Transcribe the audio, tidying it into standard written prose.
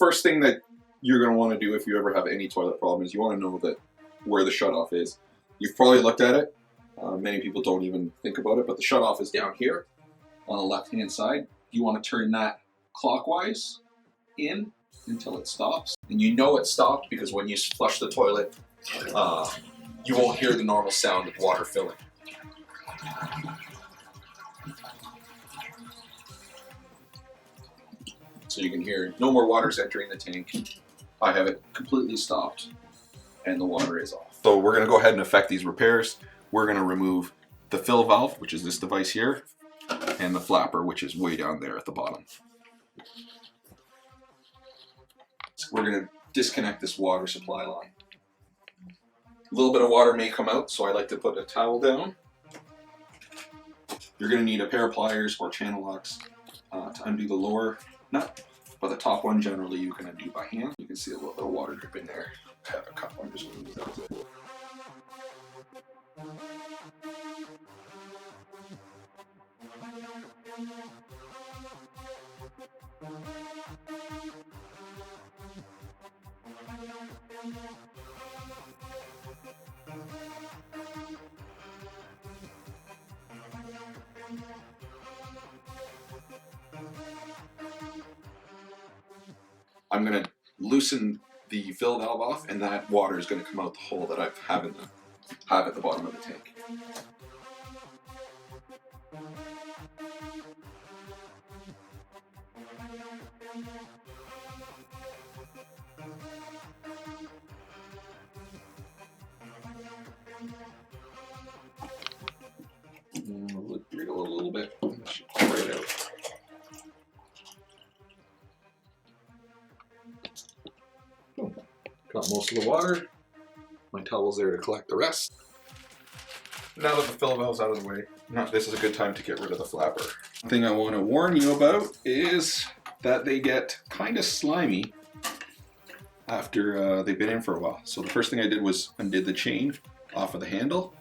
First thing that you're going to want to do if you ever have any toilet problem is you want to know that where the shutoff is. You've probably looked at it. Many people don't even think about it, but the shutoff is down here on the left-hand side. You want to turn that clockwise in until it stops. And you know it stopped because when you flush the toilet, you won't hear the normal sound of water filling. So you can hear no more water's entering the tank. I have it completely stopped and the water is off. So we're going to go ahead and effect these repairs. We're going to remove the fill valve, which is this device here, and the flapper, which is way down there at the bottom. So we're going to disconnect this water supply line. A little bit of water may come out, so I like to put a towel down. You're going to need a pair of pliers or channel locks to undo the lower nut, but the top one generally you can undo by hand. You can see a little bit of water dripping there. I have a cup, I'm just going to use that. I'm going to loosen the fill valve off, and that water is going to come out the hole that I have at the bottom of the tank. Wriggle a little bit. It should come right out. Got most of the water. My towel's there to collect the rest. Now that the fill valve's out of the way, this is a good time to get rid of the flapper. One thing I want to warn you about is that they get kind of slimy after they've been in for a while. So the first thing I did was undid the chain off of the handle,